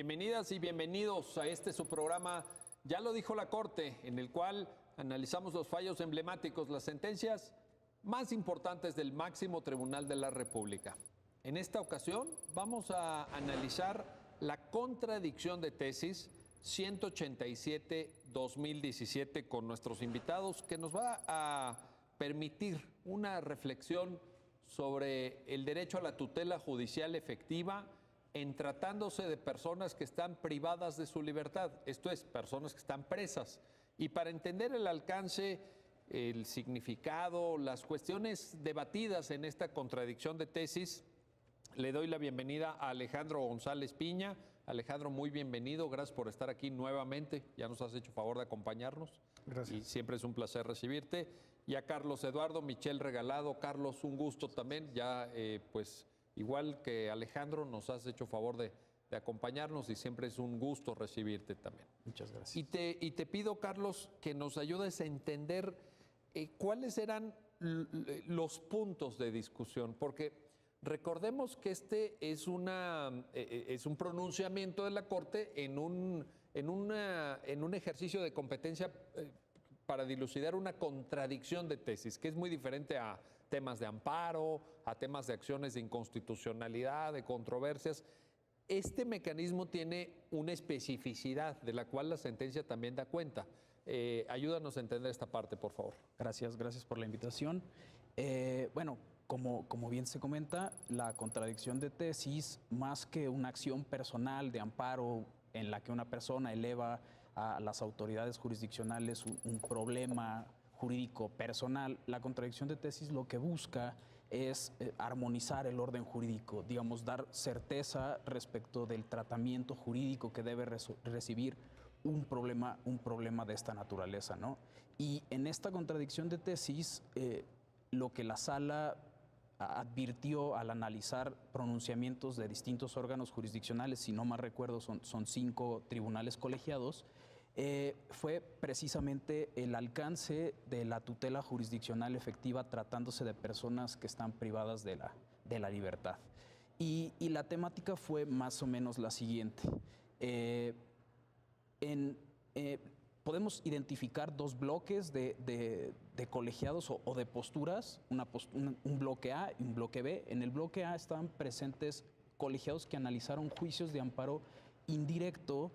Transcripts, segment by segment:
Bienvenidas y bienvenidos a este su programa, Ya lo dijo la Corte, en el cual analizamos los fallos emblemáticos, las sentencias más importantes del máximo tribunal de la República. En esta ocasión vamos a analizar la contradicción de tesis 187-2017 con nuestros invitados, que nos va a permitir una reflexión sobre el derecho a la tutela judicial efectiva en tratándose de personas que están privadas de su libertad, esto es, personas que están presas. Y para entender el alcance, el significado, las cuestiones debatidas en esta contradicción de tesis, le doy la bienvenida a Alejandro González Piña. Alejandro, muy bienvenido, gracias por estar aquí nuevamente, ya nos has hecho favor de acompañarnos. Gracias. Y siempre es un placer recibirte. Y a Carlos Eduardo Michel Regalado. Carlos, un gusto también, ya pues igual que Alejandro, nos has hecho favor de acompañarnos y siempre es un gusto recibirte también. Muchas gracias. Y te pido, Carlos, que nos ayudes a entender cuáles eran los puntos de discusión, porque recordemos que este es un pronunciamiento de la Corte en un ejercicio de competencia para dilucidar una contradicción de tesis, que es muy diferente a temas de amparo, a temas de acciones de inconstitucionalidad, de controversias. Este mecanismo tiene una especificidad de la cual la sentencia también da cuenta. Ayúdanos a entender esta parte, por favor. Gracias por la invitación. Bueno, como bien se comenta, la contradicción de tesis, más que una acción personal de amparo en la que una persona eleva a las autoridades jurisdiccionales un problema jurídico personal, la contradicción de tesis lo que busca es armonizar el orden jurídico, digamos, dar certeza respecto del tratamiento jurídico que debe recibir un problema de esta naturaleza, ¿no? Y en esta contradicción de tesis, lo que la Sala advirtió al analizar pronunciamientos de distintos órganos jurisdiccionales, si no mal recuerdo son 5 tribunales colegiados, fue precisamente el alcance de la tutela jurisdiccional efectiva tratándose de personas que están privadas de la libertad. Y la temática fue más o menos la siguiente. Podemos identificar 2 bloques de colegiados o de posturas, un bloque A y un bloque B. En el bloque A estaban presentes colegiados que analizaron juicios de amparo indirecto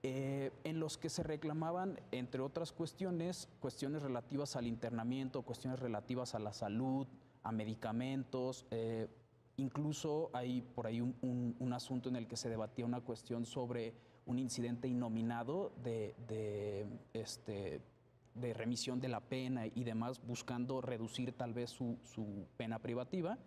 en los que se reclamaban, entre otras cuestiones relativas al internamiento, cuestiones relativas a la salud, a medicamentos. Incluso hay por ahí un asunto en el que se debatía una cuestión sobre un incidente innominado de remisión de la pena y demás, buscando reducir tal vez su pena privativa.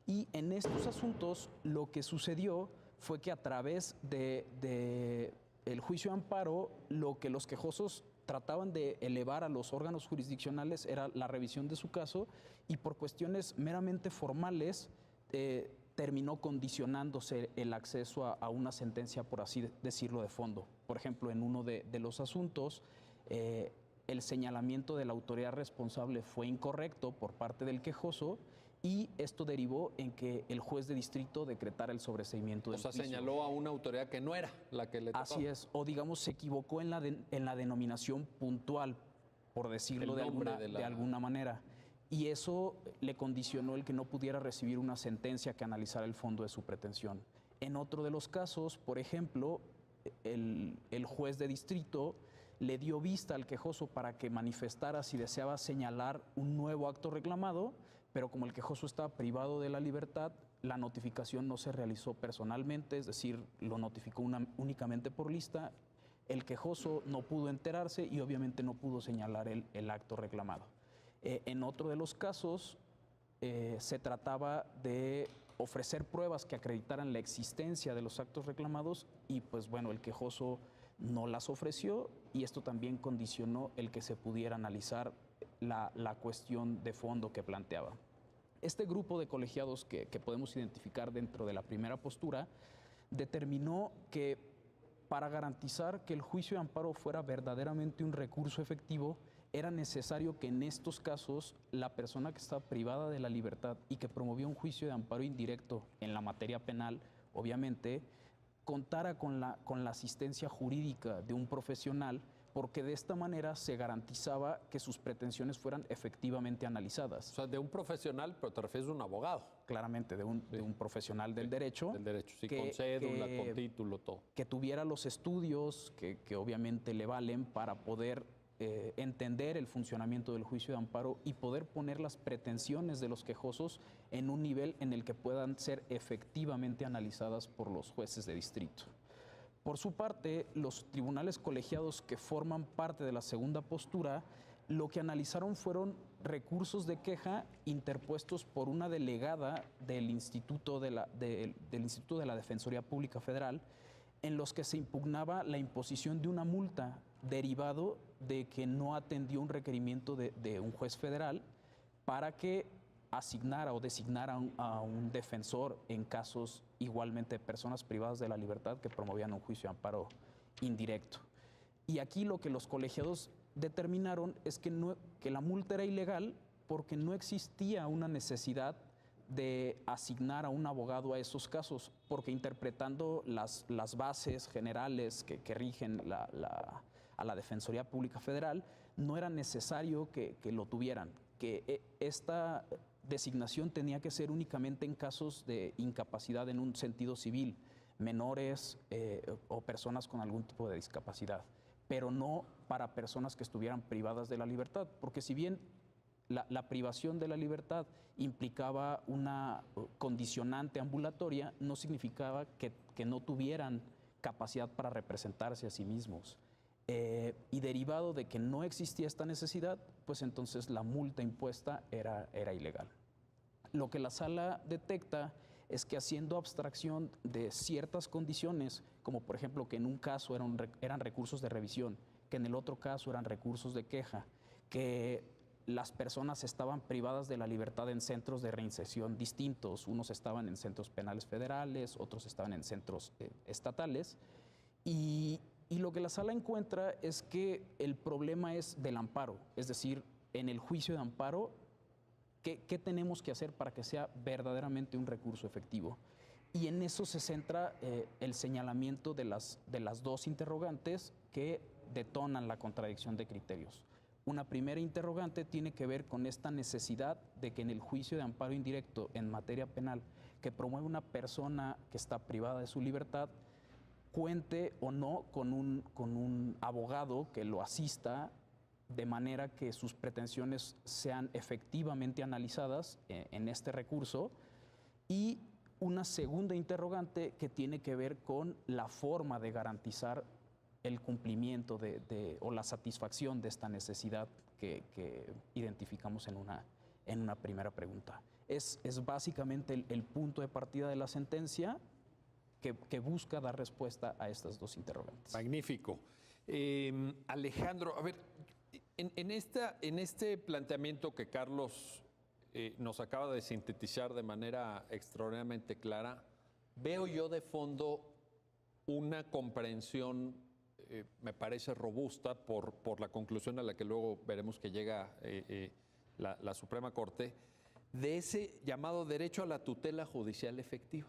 Y en estos asuntos lo que sucedió fue que a través de el juicio de amparo, lo que los quejosos trataban de elevar a los órganos jurisdiccionales era la revisión de su caso, y por cuestiones meramente formales terminó condicionándose el acceso a una sentencia, por así decirlo, de fondo. Por ejemplo, en uno de los asuntos, el señalamiento de la autoridad responsable fue incorrecto por parte del quejoso, y esto derivó en que el juez de distrito decretara el sobreseimiento del juicio. O sea, señaló a una autoridad que no era la que le tocaba. Así es, o digamos se equivocó en la denominación puntual, por decirlo de alguna manera. Y eso le condicionó el que no pudiera recibir una sentencia que analizara el fondo de su pretensión. En otro de los casos, por ejemplo, el juez de distrito le dio vista al quejoso para que manifestara si deseaba señalar un nuevo acto reclamado, pero como el quejoso estaba privado de la libertad, la notificación no se realizó personalmente, es decir, lo notificó únicamente por lista. El quejoso no pudo enterarse y obviamente no pudo señalar el acto reclamado. En otro de los casos, se trataba de ofrecer pruebas que acreditaran la existencia de los actos reclamados y pues bueno, el quejoso no las ofreció, y esto también condicionó el que se pudiera analizar la cuestión de fondo que planteaba. Este grupo de colegiados que podemos identificar dentro de la primera postura determinó que para garantizar que el juicio de amparo fuera verdaderamente un recurso efectivo, era necesario que en estos casos la persona que estaba privada de la libertad y que promovía un juicio de amparo indirecto en la materia penal, obviamente, contara con la asistencia jurídica de un profesional, porque de esta manera se garantizaba que sus pretensiones fueran efectivamente analizadas. O sea, de un profesional, pero te refieres a un abogado. Claramente, de un profesional del derecho. Del derecho, sí, con cédula, con título, todo. Que tuviera los estudios que obviamente le valen para poder entender el funcionamiento del juicio de amparo y poder poner las pretensiones de los quejosos en un nivel en el que puedan ser efectivamente analizadas por los jueces de distrito. Por su parte, los tribunales colegiados que forman parte de la segunda postura, lo que analizaron fueron recursos de queja interpuestos por una delegada del Instituto de la Defensoría Pública Federal, en los que se impugnaba la imposición de una multa derivado de que no atendió un requerimiento de un juez federal para que asignara o designara a un defensor en casos igualmente de personas privadas de la libertad que promovían un juicio de amparo indirecto. Y aquí lo que los colegiados determinaron es que la multa era ilegal porque no existía una necesidad de asignar a un abogado a esos casos, porque interpretando las bases generales que rigen a la Defensoría Pública Federal, no era necesario que lo tuvieran, que esta designación tenía que ser únicamente en casos de incapacidad en un sentido civil, menores o personas con algún tipo de discapacidad, pero no para personas que estuvieran privadas de la libertad, porque si bien la privación de la libertad implicaba una condicionante ambulatoria, no significaba que no tuvieran capacidad para representarse a sí mismos. Y derivado de que no existía esta necesidad, pues entonces la multa impuesta era ilegal. Lo que la sala detecta es que haciendo abstracción de ciertas condiciones, como por ejemplo que en un caso eran recursos de revisión, que en el otro caso eran recursos de queja, que las personas estaban privadas de la libertad en centros de reinserción distintos, unos estaban en centros penales federales, otros estaban en centros estatales, y lo que la sala encuentra es que el problema es del amparo, es decir, en el juicio de amparo, ¿qué tenemos que hacer para que sea verdaderamente un recurso efectivo? Y en eso se centra el señalamiento de las dos interrogantes que detonan la contradicción de criterios. Una primera interrogante tiene que ver con esta necesidad de que en el juicio de amparo indirecto en materia penal que promueve una persona que está privada de su libertad, cuente o no con un abogado que lo asista de manera que sus pretensiones sean efectivamente analizadas en este recurso, y una segunda interrogante que tiene que ver con la forma de garantizar el cumplimiento o la satisfacción de esta necesidad que identificamos en una primera pregunta. Es básicamente el punto de partida de la sentencia que busca dar respuesta a estas dos interrogantes. Magnífico. Alejandro, a ver, en este planteamiento que Carlos nos acaba de sintetizar de manera extraordinariamente clara, veo yo de fondo una comprensión, me parece robusta, por la conclusión a la que luego veremos que llega la Suprema Corte, de ese llamado derecho a la tutela judicial efectiva,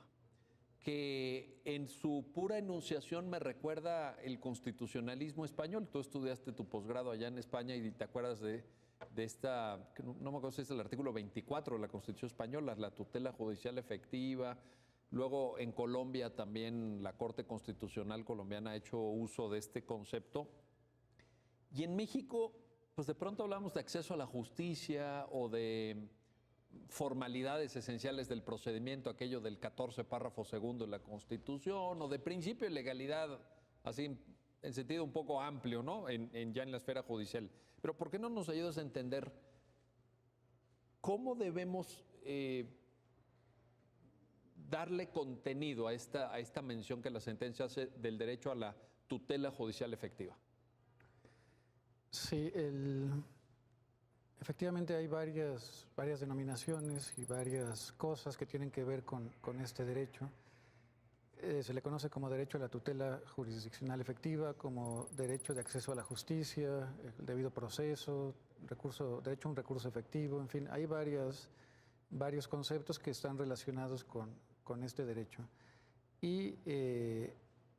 que en su pura enunciación me recuerda el constitucionalismo español. Tú estudiaste tu posgrado allá en España y te acuerdas de esta, no me acuerdo si es el artículo 24 de la Constitución española, la tutela judicial efectiva. Luego en Colombia también la Corte Constitucional colombiana ha hecho uso de este concepto. Y en México, pues de pronto hablamos de acceso a la justicia o de formalidades esenciales del procedimiento, aquello del 14 párrafo segundo de la Constitución, o de principio de legalidad, así en sentido un poco amplio, ¿no? Ya en la esfera judicial. Pero ¿por qué no nos ayudas a entender cómo debemos darle contenido a esta mención que la sentencia hace del derecho a la tutela judicial efectiva? Sí, efectivamente hay varias denominaciones y varias cosas que tienen que ver con este derecho. Se le conoce como derecho a la tutela jurisdiccional efectiva, como derecho de acceso a la justicia, el debido proceso, derecho a un recurso efectivo, en fin, hay varios conceptos que están relacionados con este derecho. Y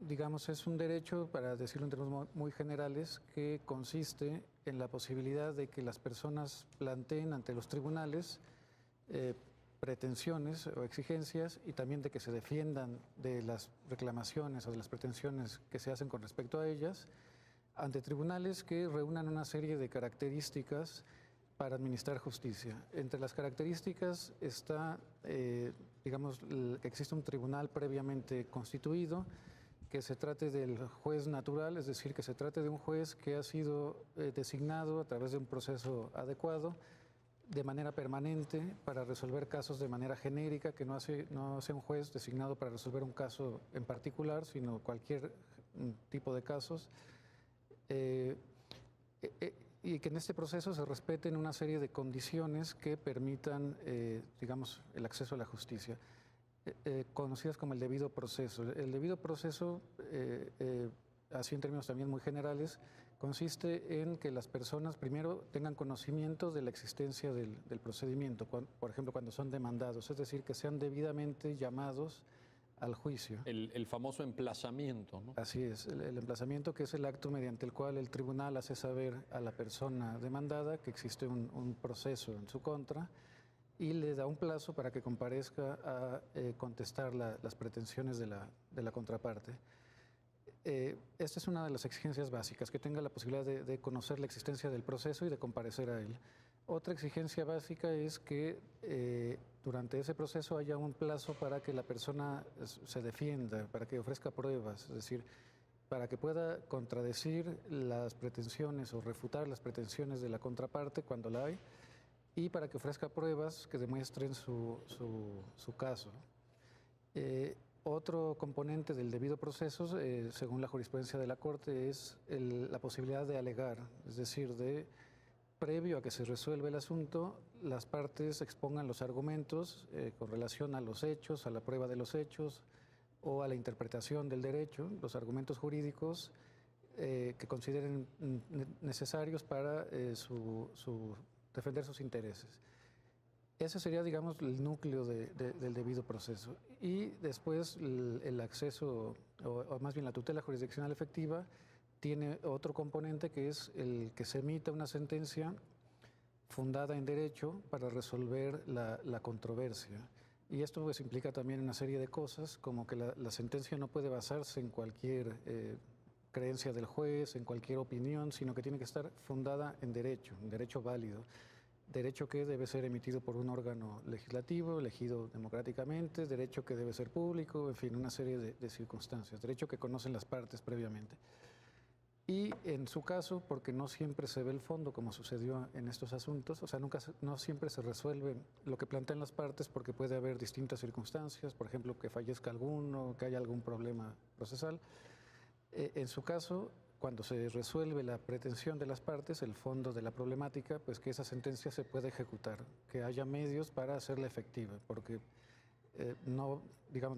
digamos, es un derecho, para decirlo en términos muy generales, que consiste en la posibilidad de que las personas planteen ante los tribunales pretensiones o exigencias y también de que se defiendan de las reclamaciones o de las pretensiones que se hacen con respecto a ellas ante tribunales que reúnan una serie de características para administrar justicia. Entre las características está, digamos, que existe un tribunal previamente constituido, que se trate del juez natural, es decir, que se trate de un juez que ha sido designado a través de un proceso adecuado, de manera permanente, para resolver casos de manera genérica, que no sea un juez designado para resolver un caso en particular, sino cualquier tipo de casos. Y que en este proceso se respeten una serie de condiciones que permitan, digamos, el acceso a la justicia, conocidas como el debido proceso. El debido proceso, así en términos también muy generales, consiste en que las personas primero tengan conocimiento de la existencia del procedimiento, por ejemplo, cuando son demandados, es decir, que sean debidamente llamados al juicio. El famoso emplazamiento, ¿no? Así es, el emplazamiento, que es el acto mediante el cual el tribunal hace saber a la persona demandada que existe un proceso en su contra y le da un plazo para que comparezca a contestar las pretensiones de la contraparte. Esta es una de las exigencias básicas, que tenga la posibilidad de conocer la existencia del proceso y de comparecer a él. Otra exigencia básica es que durante ese proceso haya un plazo para que la persona se defienda, para que ofrezca pruebas, es decir, para que pueda contradecir las pretensiones o refutar las pretensiones de la contraparte cuando la hay, y para que ofrezca pruebas que demuestren su caso. Otro componente del debido proceso, según la jurisprudencia de la Corte, es la posibilidad de alegar, es decir, previo a que se resuelva el asunto, las partes expongan los argumentos con relación a los hechos, a la prueba de los hechos o a la interpretación del derecho, los argumentos jurídicos que consideren necesarios para defender sus intereses. Ese sería, digamos, el núcleo del debido proceso. Y después el acceso, o más bien la tutela jurisdiccional efectiva, tiene otro componente, que es el que se emita una sentencia fundada en derecho para resolver la controversia. Y esto pues implica también una serie de cosas, como que la sentencia no puede basarse en cualquier creencia del juez, en cualquier opinión, sino que tiene que estar fundada en derecho válido. Derecho que debe ser emitido por un órgano legislativo, elegido democráticamente, derecho que debe ser público, en fin, una serie de circunstancias, derecho que conocen las partes previamente. Y en su caso, porque no siempre se ve el fondo, como sucedió en estos asuntos, o sea, no siempre se resuelve lo que plantean las partes, porque puede haber distintas circunstancias, por ejemplo, que fallezca alguno, que haya algún problema procesal. En su caso, cuando se resuelve la pretensión de las partes, el fondo de la problemática, pues que esa sentencia se pueda ejecutar, que haya medios para hacerla efectiva, porque no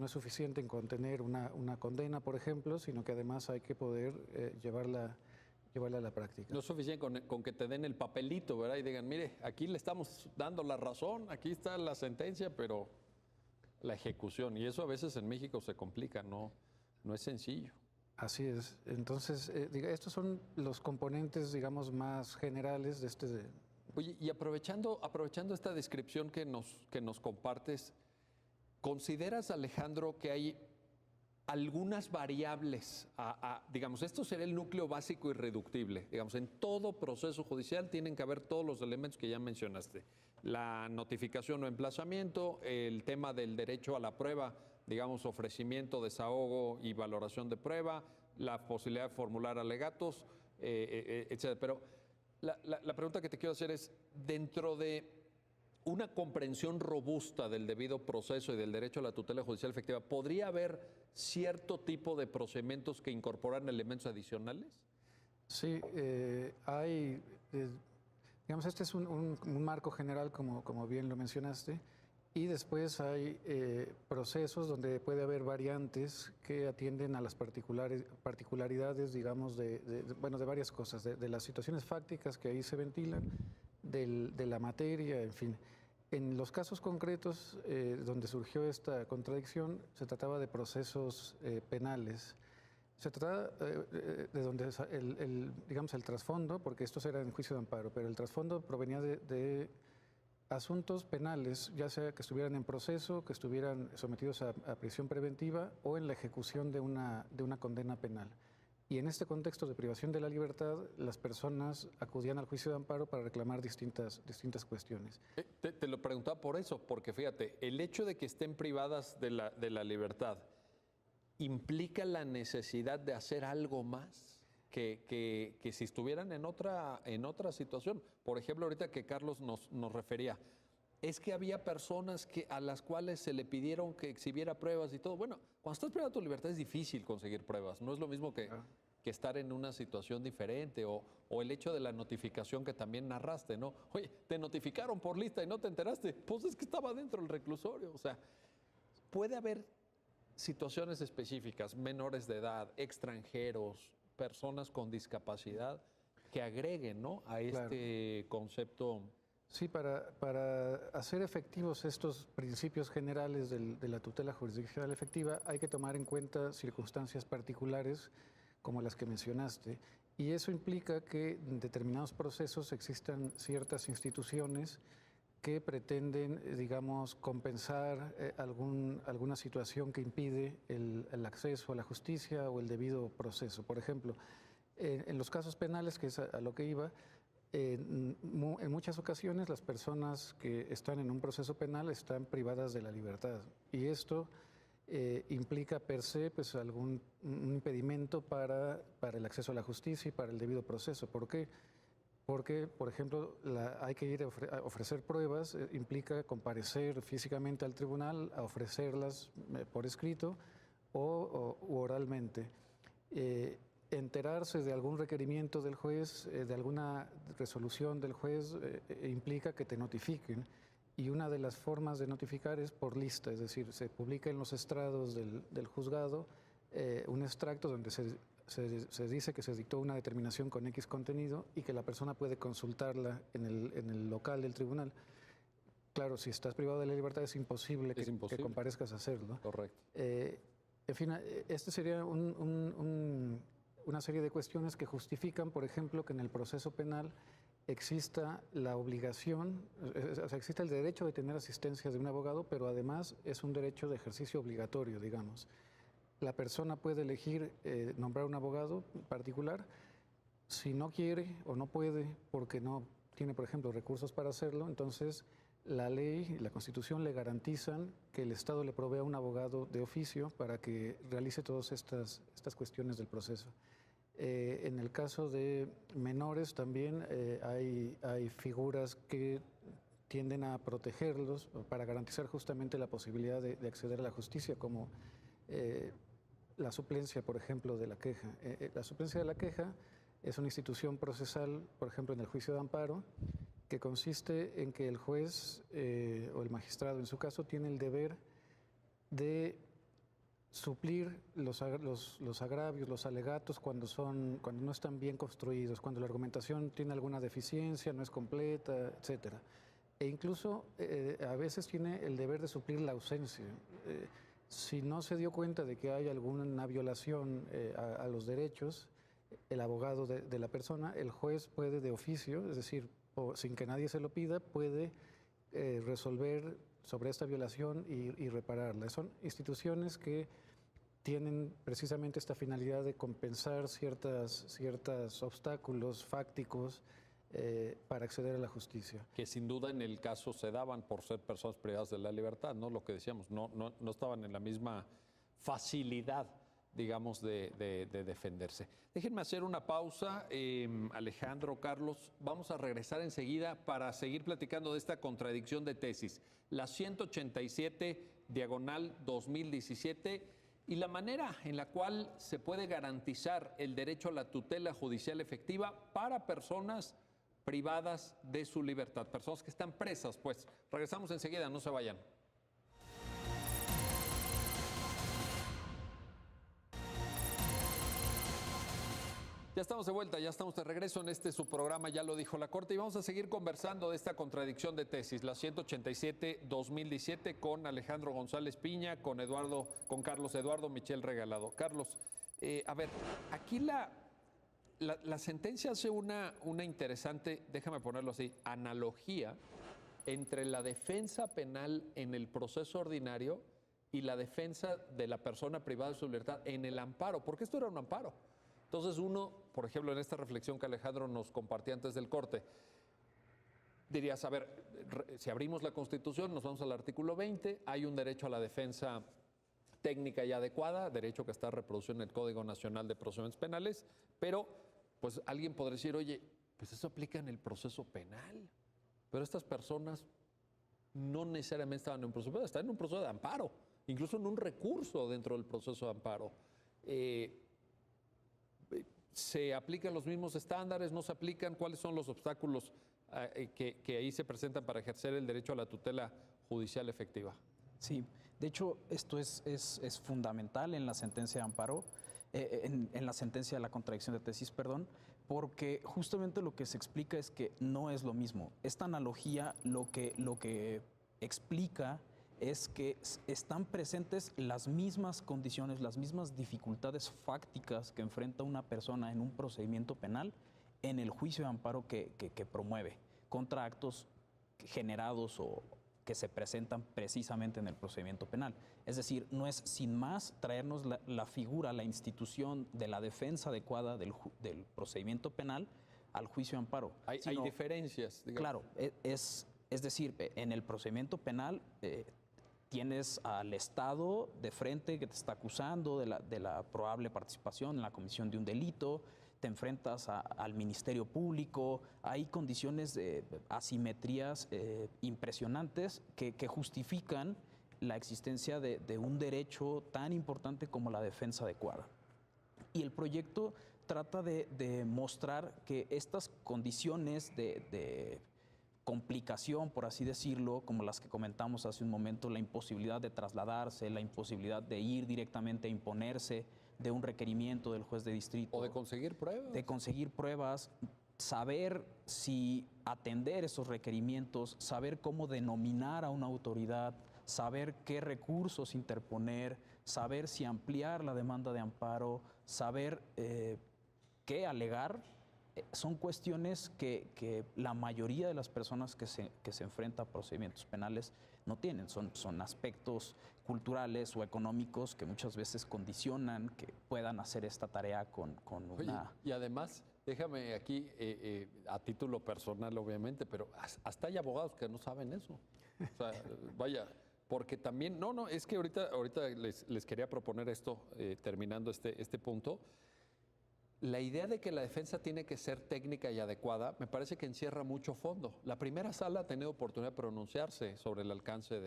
es suficiente en contener una condena, por ejemplo, sino que además hay que poder llevarla a la práctica. No es suficiente con que te den el papelito, ¿verdad? Y digan, mire, aquí le estamos dando la razón, aquí está la sentencia, pero la ejecución, y eso a veces en México se complica, no es sencillo. Así es. Entonces, estos son los componentes, digamos, más generales de este... Oye, y aprovechando esta descripción que nos compartes, ¿consideras, Alejandro, que hay algunas variables? Digamos, esto sería el núcleo básico irreductible. Digamos, en todo proceso judicial tienen que haber todos los elementos que ya mencionaste. La notificación o emplazamiento, el tema del derecho a la prueba, digamos, ofrecimiento, desahogo y valoración de prueba, la posibilidad de formular alegatos, etcétera. Pero la pregunta que te quiero hacer es, dentro de una comprensión robusta del debido proceso y del derecho a la tutela judicial efectiva, ¿podría haber cierto tipo de procedimientos que incorporan elementos adicionales? Sí, hay, digamos, este es un marco general, como bien lo mencionaste, y después hay procesos donde puede haber variantes que atienden a las particularidades, digamos, de varias cosas, de las situaciones fácticas que ahí se ventilan, de la materia, en fin. En los casos concretos donde surgió esta contradicción, se trataba de procesos penales. Se trata de donde digamos, el trasfondo, porque esto era en juicio de amparo, pero el trasfondo provenía de asuntos penales, ya sea que estuvieran en proceso, que estuvieran sometidos a prisión preventiva o en la ejecución de una condena penal. Y en este contexto de privación de la libertad, las personas acudían al juicio de amparo para reclamar distintas cuestiones. Te lo preguntaba por eso, porque fíjate, el hecho de que estén privadas de la libertad implica la necesidad de hacer algo más que si estuvieran en otra situación. Por ejemplo, ahorita que Carlos nos refería, es que había personas a las cuales se le pidieron que exhibiera pruebas y todo. Bueno, cuando estás privado de tu libertad es difícil conseguir pruebas. No es lo mismo que estar en una situación diferente o el hecho de la notificación que también narraste, ¿no? Oye, te notificaron por lista y no te enteraste. Pues es que estaba dentro del reclusorio. O sea, puede haber situaciones específicas, menores de edad, extranjeros, personas con discapacidad, que agreguen, ¿no?, a este concepto. Sí, para hacer efectivos estos principios generales de la tutela jurisdiccional efectiva hay que tomar en cuenta circunstancias particulares como las que mencionaste, y eso implica que en determinados procesos existan ciertas instituciones que pretenden, digamos, compensar alguna situación que impide el acceso a la justicia o el debido proceso. Por ejemplo, en los casos penales, que es a lo que iba, en muchas ocasiones las personas que están en un proceso penal están privadas de la libertad, y esto implica per se pues, un impedimento para el acceso a la justicia y para el debido proceso. ¿Por qué? Porque, por ejemplo, hay que ir a ofrecer pruebas, implica comparecer físicamente al tribunal, a ofrecerlas por escrito o oralmente. Enterarse de algún requerimiento del juez, de alguna resolución del juez, implica que te notifiquen. Y una de las formas de notificar es por lista, es decir, se publica en los estrados del juzgado un extracto donde se dice que se dictó una determinación con X contenido y que la persona puede consultarla en el local del tribunal. Claro, si estás privado de la libertad es imposible que comparezcas a hacerlo. Correcto. En fin, este sería una serie de cuestiones que justifican, por ejemplo, que en el proceso penal exista la obligación, o sea, existe el derecho de tener asistencia de un abogado, pero además es un derecho de ejercicio obligatorio, digamos. La persona puede elegir nombrar un abogado particular. Si no quiere o no puede, porque no tiene, por ejemplo, recursos para hacerlo, entonces la ley y la Constitución le garantizan que el Estado le provea un abogado de oficio para que realice todas estas cuestiones del proceso. En el caso de menores también hay figuras que tienden a protegerlos para garantizar justamente la posibilidad de acceder a la justicia, como la suplencia, por ejemplo, de la queja. La suplencia de la queja es una institución procesal, por ejemplo, en el juicio de amparo, que consiste en que el juez o el magistrado, en su caso, tiene el deber de suplir los agravios, los alegatos cuando no están bien construidos, cuando la argumentación tiene alguna deficiencia, no es completa, etc. E incluso a veces tiene el deber de suplir la ausencia. Si no se dio cuenta de que hay alguna violación a los derechos, el abogado de la persona, el juez puede de oficio, es decir, sin que nadie se lo pida, puede resolver sobre esta violación y repararla. Son instituciones que tienen precisamente esta finalidad de compensar ciertos obstáculos fácticos para acceder a la justicia. Que sin duda en el caso se daban por ser personas privadas de la libertad, ¿no? Lo que decíamos, no estaban en la misma facilidad, digamos, de defenderse. Déjenme hacer una pausa, Alejandro, Carlos, vamos a regresar enseguida para seguir platicando de esta contradicción de tesis, la 187/2017, y la manera en la cual se puede garantizar el derecho a la tutela judicial efectiva para personas privadas de su libertad, personas que están presas, pues. Regresamos enseguida, no se vayan. Ya estamos de vuelta, ya estamos de regreso en su programa, ya lo dijo la Corte, y vamos a seguir conversando de esta contradicción de tesis, la 187/2017, con Alejandro González Piña, con Carlos Eduardo Michel Regalado. Carlos, A ver, aquí la sentencia hace una interesante, déjame ponerlo así, analogía entre la defensa penal en el proceso ordinario y la defensa de la persona privada de su libertad en el amparo, porque esto era un amparo. Entonces uno, por ejemplo, en esta reflexión que Alejandro nos compartía antes del corte, dirías, a ver, si abrimos la Constitución, nos vamos al artículo 20, hay un derecho a la defensa técnica y adecuada, derecho que está reproducido en el Código Nacional de Procedimientos Penales, pero pues alguien podría decir, oye, pues eso aplica en el proceso penal, pero estas personas no necesariamente estaban en un proceso penal, están en un proceso de amparo, incluso en un recurso dentro del proceso de amparo. ¿Se aplican los mismos estándares? ¿No se aplican? ¿Cuáles son los obstáculos que ahí se presentan para ejercer el derecho a la tutela judicial efectiva? Sí, de hecho, esto es fundamental en la sentencia de amparo, en la sentencia de la contradicción de tesis, perdón, porque justamente lo que se explica es que no es lo mismo. Esta analogía lo que explica es que están presentes las mismas condiciones, las mismas dificultades fácticas que enfrenta una persona en un procedimiento penal en el juicio de amparo que promueve contra actos generados o que se presentan precisamente en el procedimiento penal. Es decir, no es sin más traernos la figura, la institución de la defensa adecuada del procedimiento penal al juicio de amparo. Hay diferencias, digamos. Claro, es decir, en el procedimiento penal tienes al Estado de frente que te está acusando de la probable participación en la comisión de un delito, te enfrentas al Ministerio Público, hay condiciones de asimetrías impresionantes que justifican la existencia de un derecho tan importante como la defensa adecuada. Y el proyecto trata de mostrar que estas condiciones de complicación, por así decirlo, como las que comentamos hace un momento, la imposibilidad de trasladarse, la imposibilidad de ir directamente a imponerse de un requerimiento del juez de distrito. O de conseguir pruebas. De conseguir pruebas, saber si atender esos requerimientos, saber cómo denominar a una autoridad, saber qué recursos interponer, saber si ampliar la demanda de amparo, saber qué alegar. Son cuestiones que la mayoría de las personas que se enfrentan a procedimientos penales no tienen. Son aspectos culturales o económicos que muchas veces condicionan que puedan hacer esta tarea con una... Oye, y además, déjame aquí, a título personal obviamente, pero hasta hay abogados que no saben eso. O sea, vaya, porque también... No, es que ahorita les quería proponer esto, terminando este punto. La idea de que la defensa tiene que ser técnica y adecuada me parece que encierra mucho fondo. La primera sala ha tenido oportunidad de pronunciarse sobre el alcance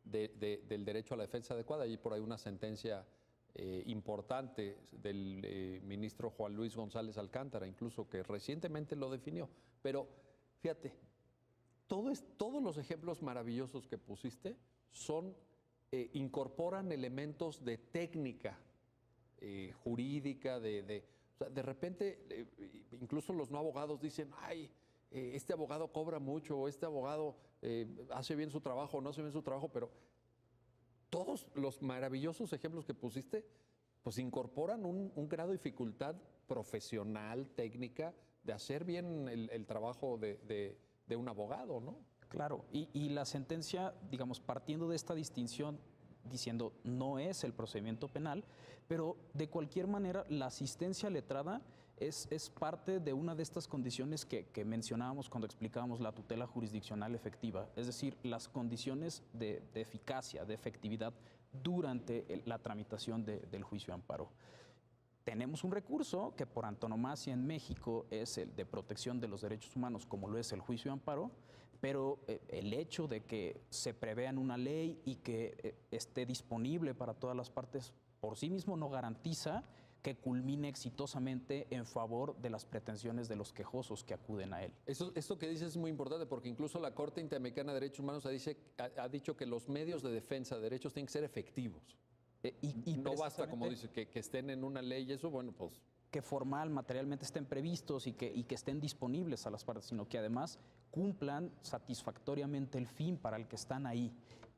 del derecho a la defensa adecuada y por ahí una sentencia importante del ministro Juan Luis González Alcántara, incluso que recientemente lo definió. Pero fíjate, todos los ejemplos maravillosos que pusiste incorporan elementos de técnica jurídica, o sea, de repente incluso los no abogados dicen, ay, este abogado cobra mucho, o este abogado hace bien su trabajo, o no hace bien su trabajo, pero todos los maravillosos ejemplos que pusiste, pues incorporan un grado de dificultad profesional, técnica, de hacer bien el trabajo de un abogado, ¿no? Claro, y la sentencia, digamos, partiendo de esta distinción, diciendo no es el procedimiento penal, pero de cualquier manera la asistencia letrada es parte de una de estas condiciones que mencionábamos cuando explicábamos la tutela jurisdiccional efectiva, es decir, las condiciones de eficacia, de efectividad durante la tramitación del juicio de amparo. Tenemos un recurso que por antonomasia en México es el de protección de los derechos humanos, como lo es el juicio de amparo, pero el hecho de que se prevea en una ley y que esté disponible para todas las partes por sí mismo no garantiza que culmine exitosamente en favor de las pretensiones de los quejosos que acuden a él. Esto que dices es muy importante porque incluso la Corte Interamericana de Derechos Humanos ha dicho que los medios de defensa de derechos tienen que ser efectivos. Y no basta, como dice, que estén en una ley y eso, bueno, pues... Que formal, materialmente estén previstos y que estén disponibles a las partes, sino que además cumplan satisfactoriamente el fin para el que están ahí.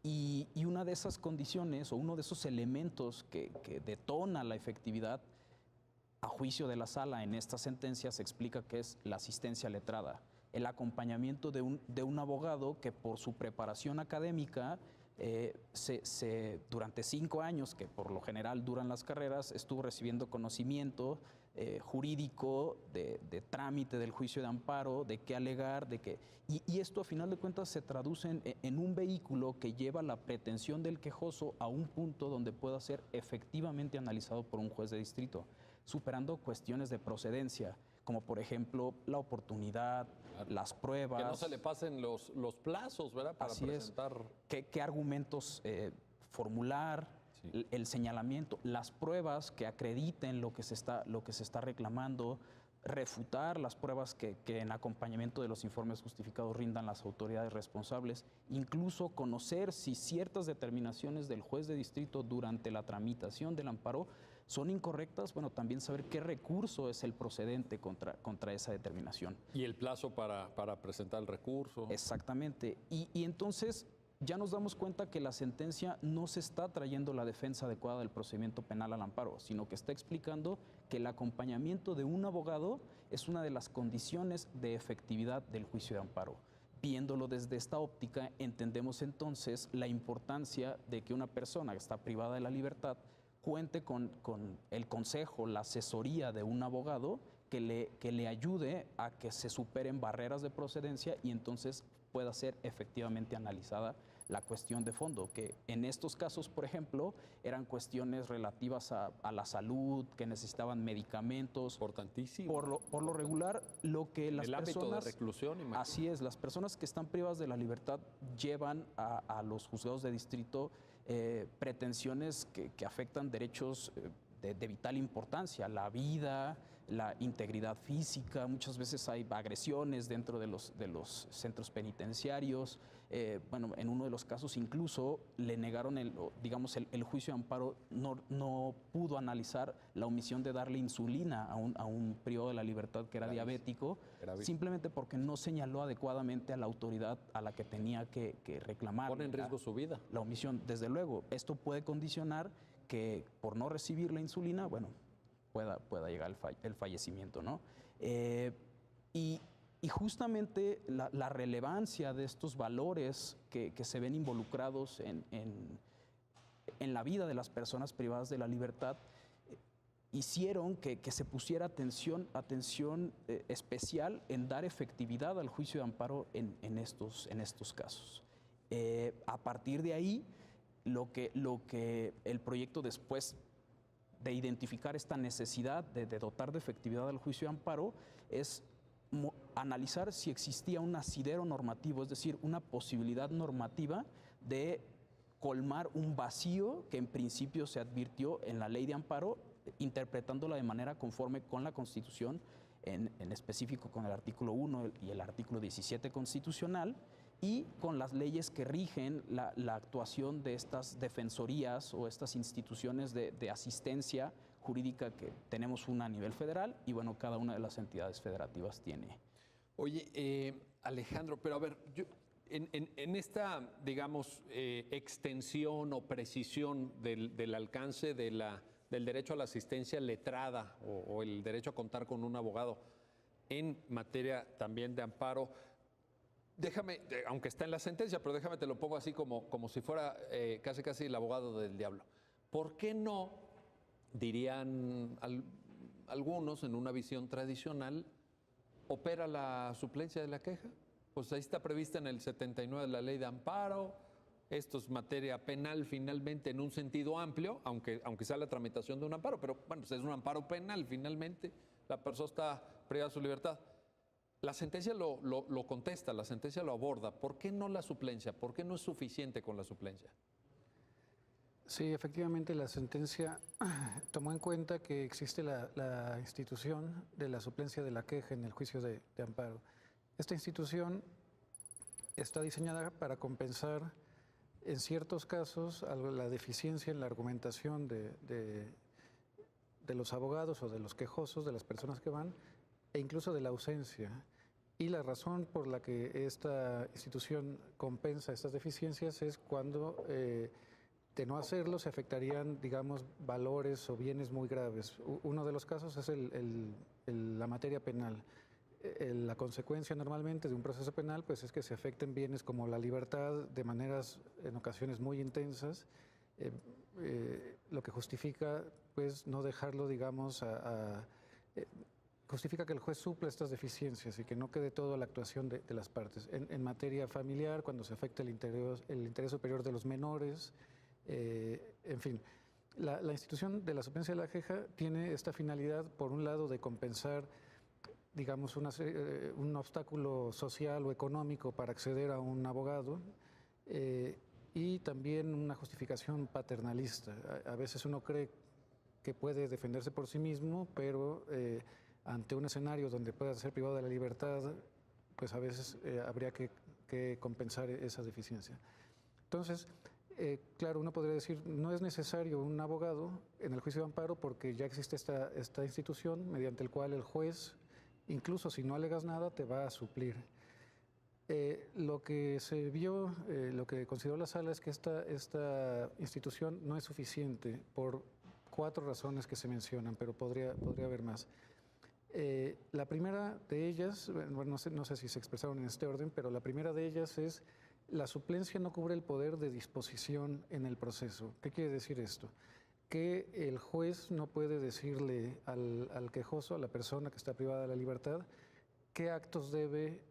Y una de esas condiciones o uno de esos elementos que detona la efectividad a juicio de la sala en esta sentencia se explica que es la asistencia letrada, el acompañamiento de un abogado que por su preparación académica durante 5 años, que por lo general duran las carreras, estuvo recibiendo conocimiento jurídico de trámite del juicio de amparo, de qué alegar, y esto a final de cuentas se traduce en un vehículo que lleva la pretensión del quejoso a un punto donde pueda ser efectivamente analizado por un juez de distrito, superando cuestiones de procedencia, como por ejemplo la oportunidad, las pruebas. Que no se le pasen los plazos, ¿verdad? Para Así presentar. ¿Qué argumentos formular? Sí. El señalamiento, las pruebas que acrediten lo que se está reclamando, refutar las pruebas que en acompañamiento de los informes justificados rindan las autoridades responsables, incluso conocer si ciertas determinaciones del juez de distrito durante la tramitación del amparo son incorrectas, bueno, también saber qué recurso es el procedente contra esa determinación. Y el plazo para presentar el recurso. Exactamente. Y entonces ya nos damos cuenta que la sentencia no se está trayendo la defensa adecuada del procedimiento penal al amparo, sino que está explicando que el acompañamiento de un abogado es una de las condiciones de efectividad del juicio de amparo. Viéndolo desde esta óptica, entendemos entonces la importancia de que una persona que está privada de la libertad cuente con el consejo, la asesoría de un abogado que le ayude a que se superen barreras de procedencia y entonces pueda ser efectivamente analizada la cuestión de fondo, que en estos casos, por ejemplo, eran cuestiones relativas a la salud, que necesitaban medicamentos. Importantísimo. Por lo regular, lo que las personas... El ámbito de reclusión, imagínate. Así es, las personas que están privadas de la libertad llevan a los juzgados de distrito pretensiones que afectan derechos de vital importancia, la vida, la integridad física, muchas veces hay agresiones dentro de los centros penitenciarios. Bueno, en uno de los casos incluso le negaron el juicio de amparo no pudo analizar la omisión de darle insulina a un privado de la libertad que era diabético, simplemente porque no señaló adecuadamente a la autoridad a la que tenía que reclamar. Pone en riesgo su vida. La omisión, desde luego. Esto puede condicionar que por no recibir la insulina, bueno, pueda llegar el fallecimiento, ¿no? Y justamente la relevancia de estos valores que se ven involucrados en la vida de las personas privadas de la libertad hicieron que se pusiera atención especial en dar efectividad al juicio de amparo en estos casos. A partir de ahí, lo que el proyecto, después de identificar esta necesidad de dotar de efectividad al juicio de amparo, es analizar si existía un asidero normativo, es decir, una posibilidad normativa de colmar un vacío que en principio se advirtió en la ley de amparo, interpretándola de manera conforme con la Constitución, en específico con el artículo 1 y el artículo 17 constitucional, y con las leyes que rigen la actuación de estas defensorías o estas instituciones de asistencia jurídica, que tenemos una a nivel federal y bueno, cada una de las entidades federativas tiene. Oye, Alejandro, pero a ver, en esta, digamos, extensión o precisión del alcance del derecho a la asistencia letrada o el derecho a contar con un abogado en materia también de amparo, déjame, aunque está en la sentencia, pero déjame te lo pongo así como si fuera casi el abogado del diablo. ¿Por qué no, dirían algunos en una visión tradicional, opera la suplencia de la queja? Pues ahí está prevista en el 79 de la ley de amparo. Esto es materia penal finalmente en un sentido amplio, aunque sea la tramitación de un amparo, pero bueno, pues es un amparo penal finalmente. La persona está privada de su libertad. La sentencia lo contesta, la sentencia lo aborda. ¿Por qué no la suplencia? ¿Por qué no es suficiente con la suplencia? Sí, efectivamente la sentencia tomó en cuenta que existe la institución de la suplencia de la queja en el juicio de amparo. Esta institución está diseñada para compensar en ciertos casos la deficiencia en la argumentación de los abogados o de los quejosos, de las personas que van, e incluso de la ausencia. Y la razón por la que esta institución compensa estas deficiencias es cuando, de no hacerlo, se afectarían, digamos, valores o bienes muy graves. Uno de los casos es la materia penal. La consecuencia normalmente de un proceso penal pues, es que se afecten bienes como la libertad de maneras, en ocasiones, muy intensas, lo que justifica pues, no dejarlo, digamos, justifica que el juez supla estas deficiencias y que no quede todo a la actuación de las partes. En materia familiar, cuando se afecta el interés superior de los menores, en fin. La institución de la suplencia de la queja tiene esta finalidad, por un lado, de compensar, digamos, un obstáculo social o económico para acceder a un abogado, y también una justificación paternalista. A veces uno cree que puede defenderse por sí mismo, pero ante un escenario donde pueda ser privado de la libertad, pues a veces habría que compensar esa deficiencia. Entonces, claro, uno podría decir, no es necesario un abogado en el juicio de amparo porque ya existe esta institución mediante el cual el juez, incluso si no alegas nada, te va a suplir. Lo que se vio, lo que consideró la sala es que esta institución no es suficiente por 4 razones que se mencionan, pero podría haber más. La primera de ellas, bueno, no sé si se expresaron en este orden, pero la primera de ellas es la suplencia no cubre el poder de disposición en el proceso. ¿Qué quiere decir esto? Que el juez no puede decirle al quejoso, a la persona que está privada de la libertad, qué actos debe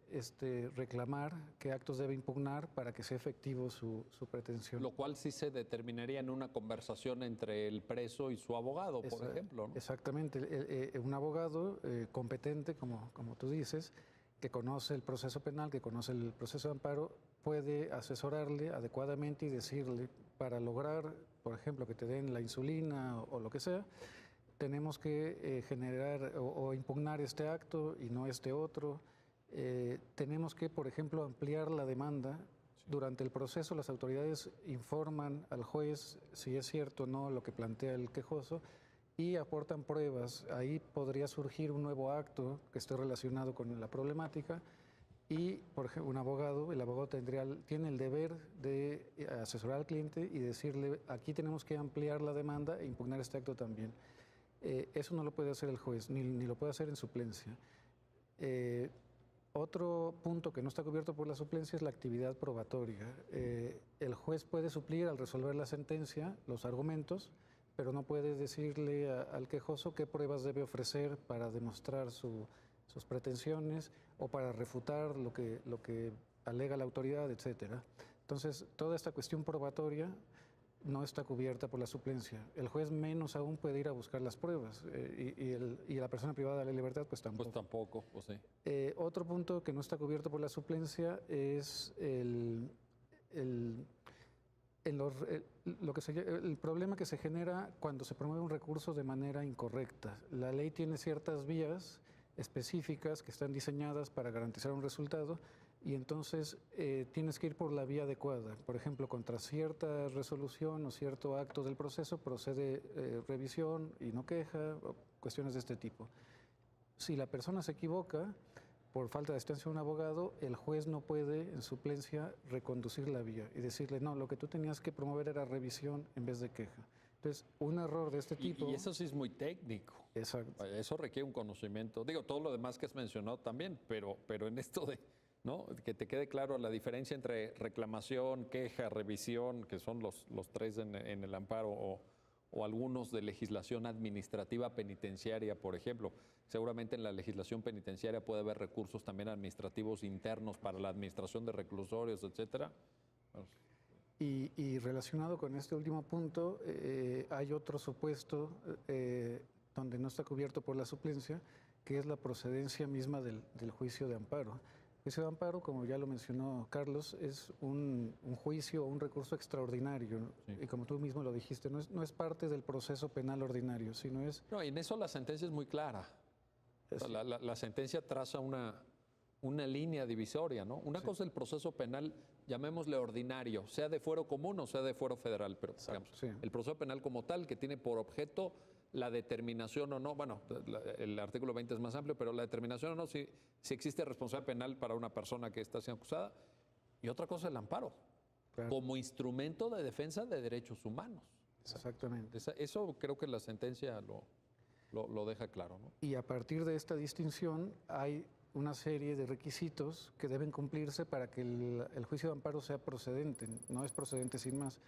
reclamar, qué actos debe impugnar para que sea efectivo su pretensión. Lo cual sí se determinaría en una conversación entre el preso y su abogado, por ejemplo, ¿no? Exactamente. Un abogado competente, como tú dices, que conoce el proceso penal, que conoce el proceso de amparo, puede asesorarle adecuadamente y decirle, para lograr, por ejemplo, que te den la insulina o lo que sea, tenemos que generar o impugnar este acto y no este otro. Tenemos que, por ejemplo, ampliar la demanda. Durante el proceso las autoridades informan al juez si es cierto o no lo que plantea el quejoso y aportan pruebas. Ahí podría surgir un nuevo acto que esté relacionado con la problemática y, por ejemplo, el abogado tiene el deber de asesorar al cliente y decirle, aquí tenemos que ampliar la demanda e impugnar este acto también. Eso no lo puede hacer el juez, ni lo puede hacer en suplencia. Otro punto que no está cubierto por la suplencia es la actividad probatoria. El juez puede suplir al resolver la sentencia los argumentos, pero no puede decirle al quejoso qué pruebas debe ofrecer para demostrar sus pretensiones o para refutar lo que alega la autoridad, etc. Entonces, toda esta cuestión probatoria no está cubierta por la suplencia. El juez menos aún puede ir a buscar las pruebas y la persona privada de la libertad pues tampoco. Pues tampoco, pues sí. Otro punto que no está cubierto por la suplencia es el problema que se genera cuando se promueve un recurso de manera incorrecta. La ley tiene ciertas vías específicas que están diseñadas para garantizar un resultado y entonces tienes que ir por la vía adecuada. Por ejemplo, contra cierta resolución o cierto acto del proceso procede revisión y no queja, o cuestiones de este tipo. Si la persona se equivoca, por falta de asistencia de un abogado, el juez no puede en suplencia reconducir la vía y decirle, no, lo que tú tenías que promover era revisión en vez de queja. Entonces, un error de este tipo... Y eso sí es muy técnico. Exacto. Eso requiere un conocimiento. Digo, todo lo demás que has mencionado también, pero en esto de... ¿no? Que te quede claro la diferencia entre reclamación, queja, revisión, que son los 3 en el amparo, o algunos de legislación administrativa penitenciaria, por ejemplo. Seguramente en la legislación penitenciaria puede haber recursos también administrativos internos para la administración de reclusorios, etcétera. Y relacionado con este último punto, hay otro supuesto donde no está cubierto por la suplencia, que es la procedencia misma del juicio de amparo. El juicio de amparo, como ya lo mencionó Carlos, es un juicio o un recurso extraordinario. Sí. Y como tú mismo lo dijiste, no es parte del proceso penal ordinario, sino es... No, y en eso la sentencia es muy clara. O sea, la sentencia traza una línea divisoria, ¿no? Una cosa es el proceso penal, llamémosle ordinario, sea de fuero común o sea de fuero federal, pero digamos, el proceso penal como tal, que tiene por objeto la determinación o no, bueno, el artículo 20 es más amplio, pero la determinación o no si existe responsabilidad penal para una persona que está siendo acusada. Y otra cosa es el amparo, Claro. como instrumento de defensa de derechos humanos. Exactamente. Eso creo que la sentencia lo deja claro, ¿no? Y a partir de esta distinción hay una serie de requisitos que deben cumplirse para que el juicio de amparo sea procedente. No es procedente sin más.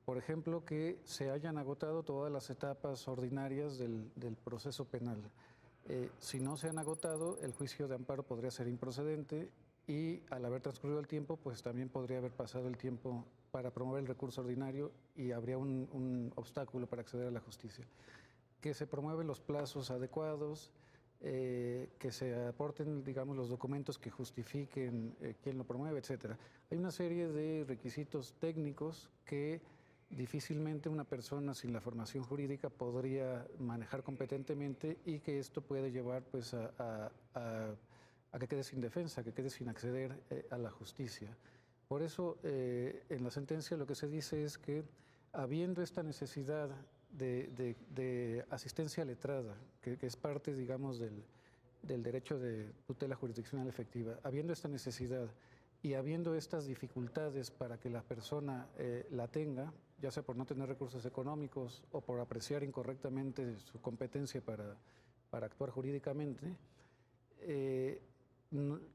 Por ejemplo, que se hayan agotado todas las etapas ordinarias del proceso penal. Si no se han agotado, el juicio de amparo podría ser improcedente y al haber transcurrido el tiempo, pues también podría haber pasado el tiempo para promover el recurso ordinario y habría un obstáculo para acceder a la justicia. Que se promueven los plazos adecuados, que se aporten, digamos, los documentos que justifiquen quién lo promueve, etcétera. Hay una serie de requisitos técnicos que difícilmente una persona sin la formación jurídica podría manejar competentemente y que esto puede llevar pues, a que quede sin defensa, que quede sin acceder a la justicia. Por eso, en la sentencia lo que se dice es que, habiendo esta necesidad de asistencia letrada, que es parte, digamos, del derecho de tutela jurisdiccional efectiva, habiendo esta necesidad y habiendo estas dificultades para que la persona la tenga, ya sea por no tener recursos económicos o por apreciar incorrectamente su competencia para actuar jurídicamente,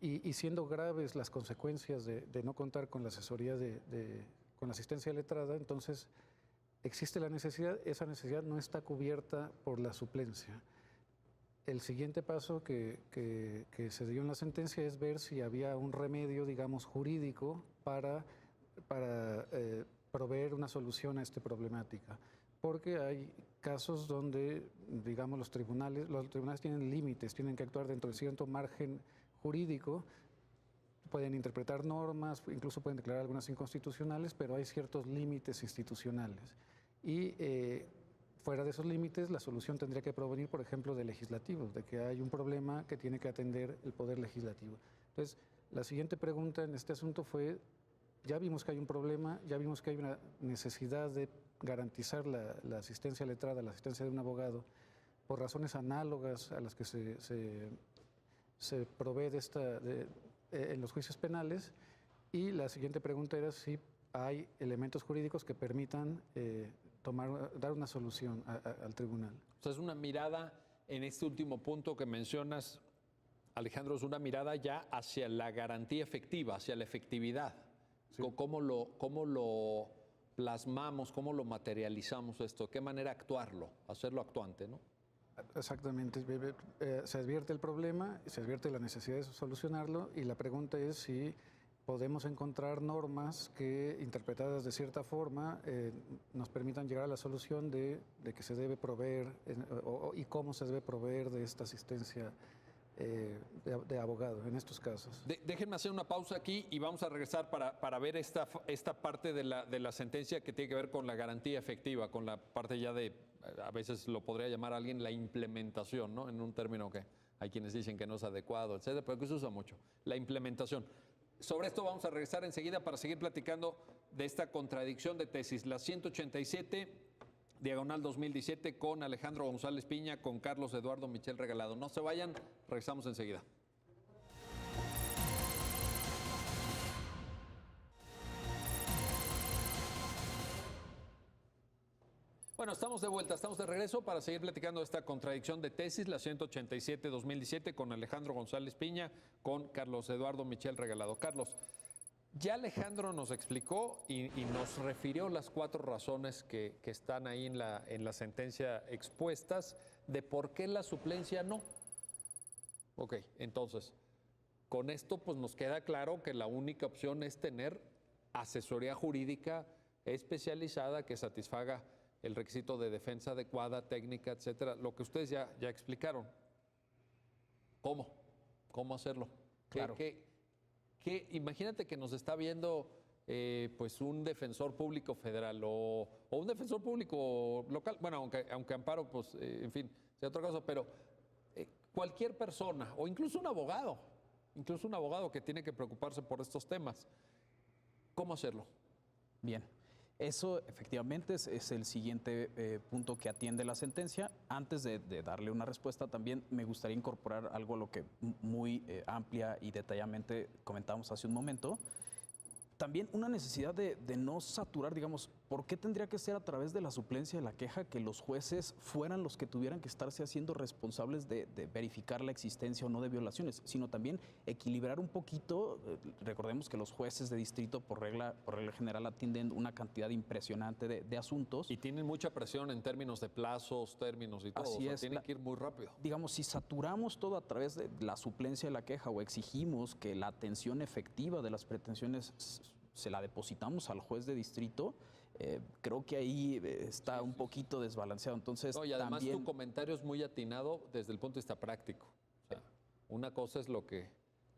y siendo graves las consecuencias de no contar con la asesoría con la asistencia letrada, entonces existe la necesidad, esa necesidad no está cubierta por la suplencia. El siguiente paso que se dio en la sentencia es ver si había un remedio, digamos, jurídico para proveer una solución a esta problemática. Porque hay casos donde, digamos, los tribunales tienen límites, tienen que actuar dentro de cierto margen jurídico, pueden interpretar normas, incluso pueden declarar algunas inconstitucionales, pero hay ciertos límites institucionales. Y fuera de esos límites, la solución tendría que provenir, por ejemplo, del legislativo, de que hay un problema que tiene que atender el Poder Legislativo. Entonces, la siguiente pregunta en este asunto fue, ya vimos que hay un problema, ya vimos que hay una necesidad de garantizar la asistencia letrada, la asistencia de un abogado, por razones análogas a las que se provee en los juicios penales, y la siguiente pregunta era si hay elementos jurídicos que permitan dar una solución al tribunal. O sea, es una mirada en este último punto que mencionas, Alejandro, es una mirada ya hacia la garantía efectiva, hacia la efectividad. Sí. ¿Cómo lo plasmamos, cómo lo materializamos esto? ¿De qué manera actuarlo, hacerlo actuante, ¿no? Exactamente. Se advierte el problema, se advierte la necesidad de solucionarlo y la pregunta es si podemos encontrar normas que, interpretadas de cierta forma, nos permitan llegar a la solución de que se debe proveer y cómo se debe proveer de esta asistencia de abogado en estos casos. Déjenme hacer una pausa aquí y vamos a regresar para ver esta parte de la sentencia que tiene que ver con la garantía efectiva, con la parte ya de, a veces lo podría llamar alguien la implementación, ¿no? En un término que hay quienes dicen que no es adecuado, etcétera, pero que se usa mucho, la implementación. Sobre esto vamos a regresar enseguida para seguir platicando de esta contradicción de tesis, la 187, diagonal 2017, con Alejandro González Piña, con Carlos Eduardo Michel Regalado. No se vayan, regresamos enseguida. Bueno, estamos de vuelta, estamos de regreso para seguir platicando de esta contradicción de tesis, la 187-2017, con Alejandro González Piña, con Carlos Eduardo Michel Regalado. Carlos, ya Alejandro nos explicó y nos refirió las 4 razones que están ahí en la sentencia expuestas de por qué la suplencia no. Ok, entonces, con esto pues nos queda claro que la única opción es tener asesoría jurídica especializada que satisfaga el requisito de defensa adecuada, técnica, etcétera, lo que ustedes ya explicaron. ¿Cómo hacerlo? Claro. Imagínate que nos está viendo pues un defensor público federal o un defensor público local, bueno, aunque amparo, pues, en fin, sea otra cosa, pero cualquier persona, o incluso un abogado que tiene que preocuparse por estos temas, ¿cómo hacerlo? Bien. Eso efectivamente es el siguiente punto que atiende la sentencia. Antes de darle una respuesta, también me gustaría incorporar algo a lo que muy amplia y detalladamente comentamos hace un momento. También una necesidad de no saturar, digamos, ¿por qué tendría que ser a través de la suplencia de la queja que los jueces fueran los que tuvieran que estarse haciendo responsables de verificar la existencia o no de violaciones? Sino también equilibrar un poquito, recordemos que los jueces de distrito por regla general atienden una cantidad impresionante de asuntos. Y tienen mucha presión en términos de plazos, términos y todo. Así es. Tienen que ir muy rápido. Digamos, si saturamos todo a través de la suplencia de la queja o exigimos que la atención efectiva de las pretensiones se la depositamos al juez de distrito, creo que ahí está un poquito desbalanceado. Entonces, no, y además también... tu comentario es muy atinado desde el punto de vista práctico. O sea, una cosa es lo que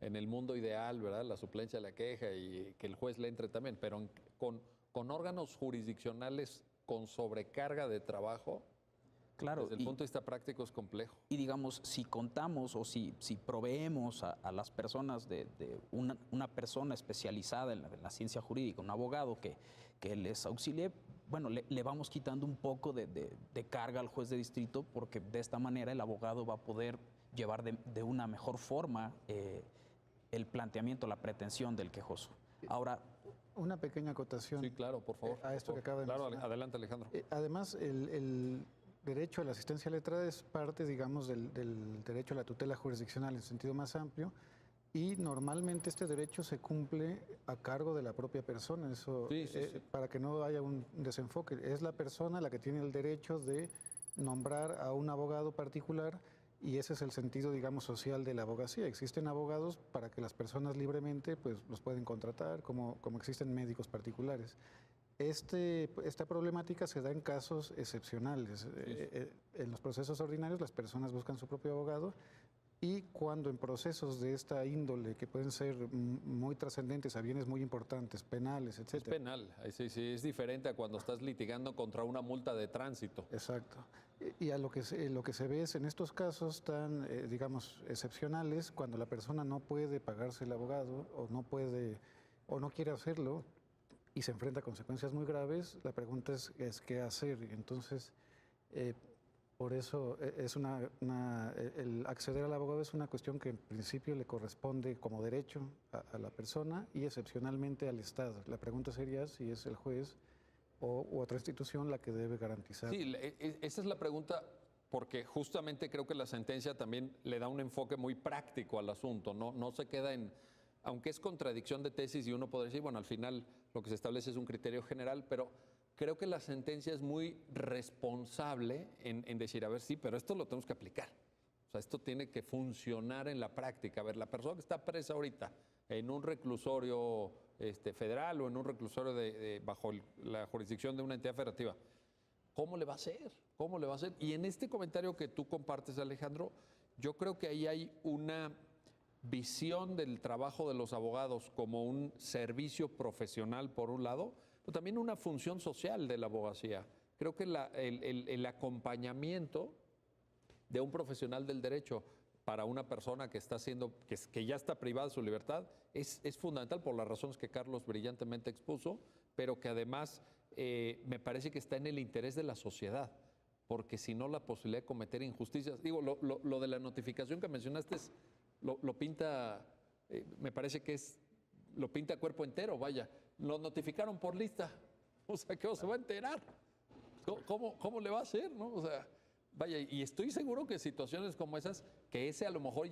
en el mundo ideal, ¿verdad? La suplencia de la queja y que el juez le entre también, pero con órganos jurisdiccionales con sobrecarga de trabajo, claro, desde el punto de vista práctico es complejo. Y digamos, si contamos o si proveemos a las personas de una persona especializada en la ciencia jurídica, un abogado que les auxilie, bueno, le vamos quitando un poco de carga al juez de distrito, porque de esta manera el abogado va a poder llevar de una mejor forma el planteamiento, la pretensión del quejoso. Ahora, una pequeña acotación. Sí, claro, por favor. A esto que acaba de mencionar. Claro, adelante, Alejandro. Además, el derecho a la asistencia letrada es parte, digamos, del derecho a la tutela jurisdiccional en sentido más amplio, y normalmente este derecho se cumple a cargo de la propia persona. Eso, sí. Para que no haya un desenfoque, es la persona la que tiene el derecho de nombrar a un abogado particular, y ese es el sentido, digamos, social de la abogacía. Existen abogados para que las personas libremente pues, los pueden contratar, como existen médicos particulares. Esta problemática se da en casos excepcionales. En los procesos ordinarios las personas buscan su propio abogado, y cuando en procesos de esta índole, que pueden ser muy trascendentes a bienes muy importantes, penales, etc. Es penal, sí, es diferente a cuando estás litigando contra una multa de tránsito. Exacto. Y a lo que se ve es en estos casos tan, digamos, excepcionales, cuando la persona no puede pagarse el abogado o no puede o no quiere hacerlo, y se enfrenta a consecuencias muy graves, la pregunta es qué hacer. Entonces, por eso el acceder al abogado es una cuestión que en principio le corresponde como derecho a la persona y excepcionalmente al Estado. La pregunta sería si es el juez u otra institución la que debe garantizar. Sí, esa es la pregunta, porque justamente creo que la sentencia también le da un enfoque muy práctico al asunto, no se queda en... Aunque es contradicción de tesis y uno podría decir, bueno, al final lo que se establece es un criterio general, pero creo que la sentencia es muy responsable en decir, a ver, sí, pero esto lo tenemos que aplicar. O sea, esto tiene que funcionar en la práctica. A ver, la persona que está presa ahorita en un reclusorio federal o en un reclusorio bajo la jurisdicción de una entidad federativa, ¿cómo le va a hacer? ¿Cómo le va a hacer? Y en este comentario que tú compartes, Alejandro, yo creo que ahí hay una visión del trabajo de los abogados como un servicio profesional, por un lado, pero también una función social de la abogacía. Creo que el acompañamiento de un profesional del derecho para una persona que está que ya está privada de su libertad es fundamental por las razones que Carlos brillantemente expuso, pero que además me parece que está en el interés de la sociedad, porque si no, la posibilidad de cometer injusticias. Digo, lo de la notificación que mencionaste lo pinta, me parece que lo pinta a cuerpo entero, vaya. Lo notificaron por lista, o sea, ¿qué se va a enterar? ¿Cómo le va a hacer, no? O sea, vaya, y estoy seguro que situaciones como esas, que ese a lo mejor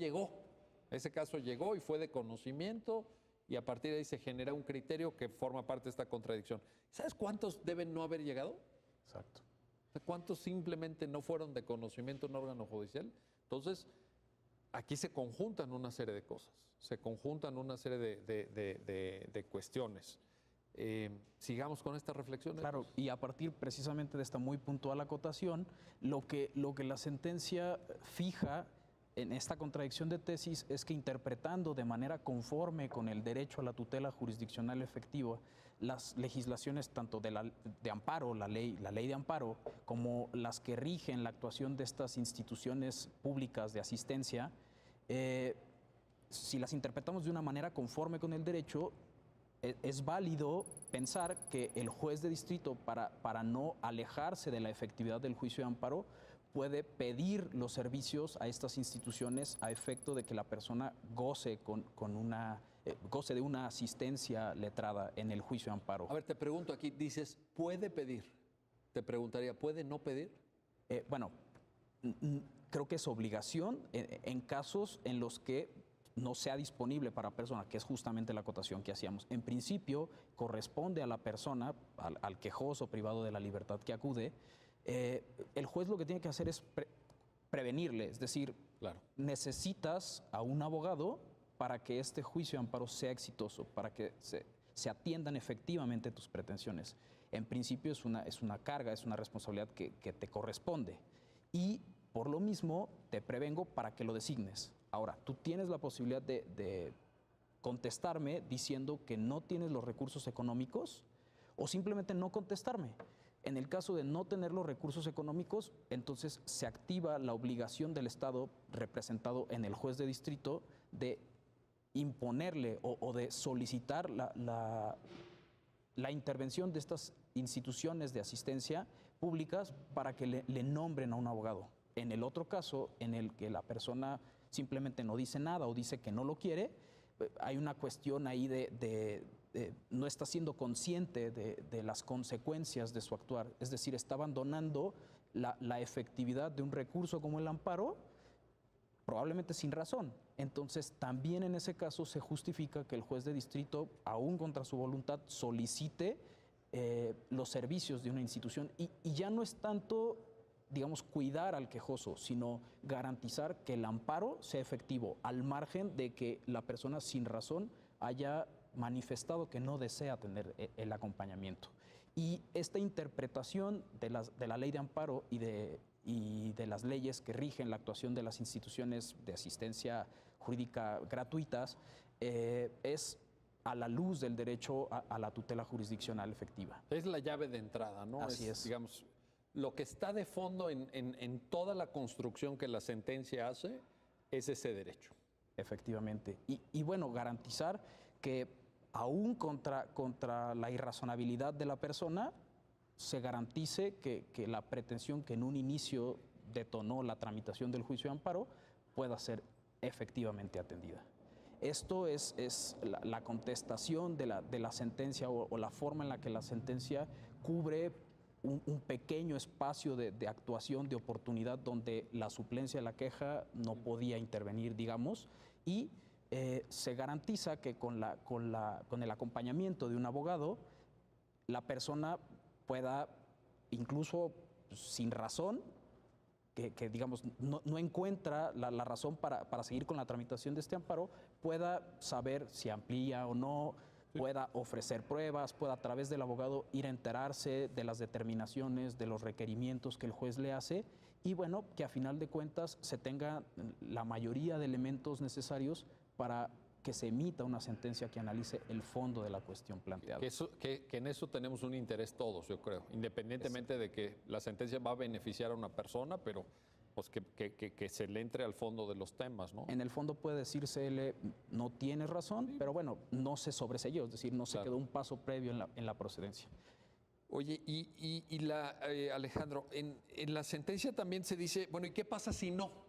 ese caso llegó y fue de conocimiento, y a partir de ahí se genera un criterio que forma parte de esta contradicción. ¿Sabes cuántos deben no haber llegado? Exacto. ¿Cuántos simplemente no fueron de conocimiento en un órgano judicial? Entonces, aquí se conjuntan una serie de cosas, se conjuntan una serie de cuestiones. Sigamos con estas reflexiones. Claro, y a partir precisamente de esta muy puntual acotación, lo que la sentencia fija en esta contradicción de tesis es que, interpretando de manera conforme con el derecho a la tutela jurisdiccional efectiva las legislaciones tanto de amparo, la ley de amparo, como las que rigen la actuación de estas instituciones públicas de asistencia, si las interpretamos de una manera conforme con el derecho, es válido pensar que el juez de distrito, para no alejarse de la efectividad del juicio de amparo, puede pedir los servicios a estas instituciones a efecto de que la persona goce goce de una asistencia letrada en el juicio de amparo. A ver, te pregunto aquí, dices, ¿puede pedir? Te preguntaría, ¿puede no pedir? Bueno, creo que es obligación en casos en los que no sea disponible para persona, que es justamente la acotación que hacíamos. En principio, corresponde a la persona, al quejoso privado de la libertad que acude. El juez lo que tiene que hacer es prevenirle, es decir, claro, necesitas a un abogado para que este juicio de amparo sea exitoso, para que se atiendan efectivamente tus pretensiones. En principio es una carga, es una responsabilidad que te corresponde. Y por lo mismo te prevengo para que lo designes. Ahora, tú tienes la posibilidad de contestarme diciendo que no tienes los recursos económicos o simplemente no contestarme. En el caso de no tener los recursos económicos, entonces se activa la obligación del Estado, representado en el juez de distrito, de imponerle o de solicitar la intervención de estas instituciones de asistencia públicas para que le nombren a un abogado. En el otro caso, en el que la persona simplemente no dice nada o dice que no lo quiere, hay una cuestión ahí no está siendo consciente de las consecuencias de su actuar. Es decir, está abandonando la efectividad de un recurso como el amparo, probablemente sin razón. Entonces, también en ese caso se justifica que el juez de distrito, aún contra su voluntad, solicite los servicios de una institución. Y ya no es tanto, digamos, cuidar al quejoso, sino garantizar que el amparo sea efectivo, al margen de que la persona sin razón haya manifestado que no desea tener el acompañamiento. Y esta interpretación de la ley de amparo y de las leyes que rigen la actuación de las instituciones de asistencia jurídica gratuitas es a la luz del derecho a la tutela jurisdiccional efectiva. Es la llave de entrada, ¿no? Así es. Digamos, lo que está de fondo en toda la construcción que la sentencia hace es ese derecho. Efectivamente. Y bueno, garantizar que aún contra la irrazonabilidad de la persona, se garantice que la pretensión que en un inicio detonó la tramitación del juicio de amparo pueda ser efectivamente atendida. Esto es la contestación de la sentencia o la forma en la que la sentencia cubre un pequeño espacio de actuación, de oportunidad, donde la suplencia de la queja no podía intervenir, digamos, y se garantiza que con el acompañamiento de un abogado, la persona pueda, incluso sin razón, que digamos no encuentra la razón para seguir con la tramitación de este amparo, pueda saber si amplía o no, pueda ofrecer pruebas, pueda a través del abogado ir a enterarse de las determinaciones, de los requerimientos que el juez le hace, y bueno, que a final de cuentas se tenga la mayoría de elementos necesarios para que se emita una sentencia que analice el fondo de la cuestión planteada. Que en eso tenemos un interés todos, yo creo, independientemente de que la sentencia va a beneficiar a una persona, pero pues que se le entre al fondo de los temas, ¿no? En el fondo puede decirse, no tiene razón, sí, pero bueno, no se sobreseyó, es decir, no se quedó un paso previo en la procedencia. Oye, Alejandro, en la sentencia también se dice, bueno, ¿y qué pasa si no?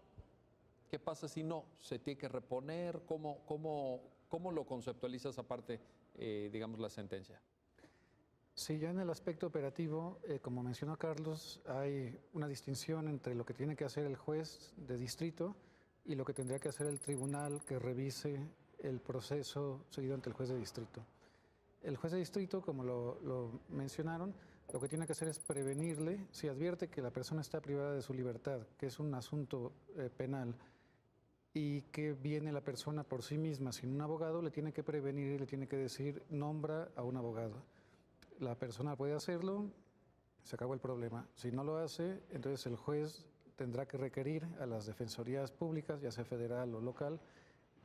¿Qué pasa si no? ¿Se tiene que reponer? ¿Cómo lo conceptualizas aparte, digamos, la sentencia? Sí, ya en el aspecto operativo, como mencionó Carlos, hay una distinción entre lo que tiene que hacer el juez de distrito y lo que tendría que hacer el tribunal que revise el proceso seguido ante el juez de distrito. El juez de distrito, como lo mencionaron, lo que tiene que hacer es prevenirle si advierte que la persona está privada de su libertad, que es un asunto penal, y que viene la persona por sí misma sin un abogado, le tiene que prevenir y le tiene que decir, nombra a un abogado. La persona puede hacerlo, se acabó el problema. Si no lo hace, entonces el juez tendrá que requerir a las defensorías públicas, ya sea federal o local,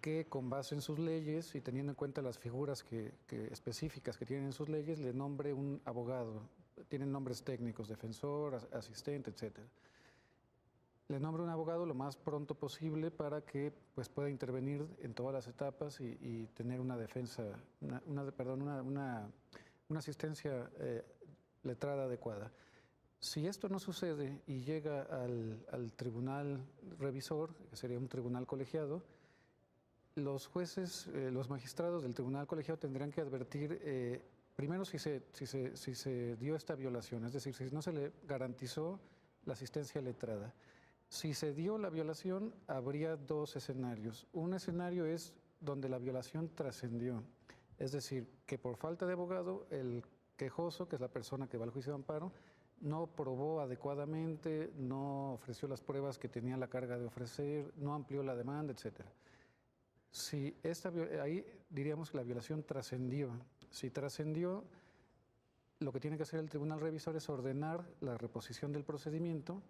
que con base en sus leyes y teniendo en cuenta las figuras específicas que tienen en sus leyes, le nombre un abogado. Tienen nombres técnicos, defensor, asistente, etc. le nombre un abogado lo más pronto posible para que pues, pueda intervenir en todas las etapas y tener una defensa, una asistencia letrada adecuada. Si esto no sucede y llega al tribunal revisor, que sería un tribunal colegiado, los jueces, los magistrados del tribunal colegiado tendrán que advertir, primero si se dio esta violación, es decir, si no se le garantizó la asistencia letrada. Si se dio la violación, habría dos escenarios. Un escenario es donde la violación trascendió, es decir, que por falta de abogado, el quejoso, que es la persona que va al juicio de amparo, no probó adecuadamente, no ofreció las pruebas que tenía la carga de ofrecer, no amplió la demanda, etc. Si ahí diríamos que la violación trascendió. Si trascendió, lo que tiene que hacer el tribunal revisor es ordenar la reposición del procedimiento,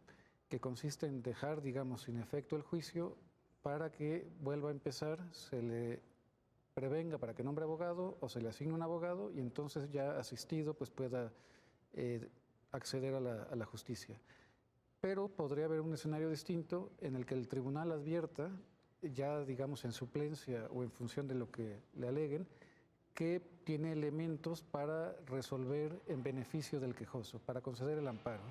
que consiste en dejar, digamos, sin efecto el juicio para que vuelva a empezar, se le prevenga para que nombre abogado o se le asigne un abogado y entonces ya asistido pues pueda acceder a la justicia. Pero podría haber un escenario distinto en el que el tribunal advierta, ya digamos en suplencia o en función de lo que le aleguen, que tiene elementos para resolver en beneficio del quejoso, para conceder el amparo.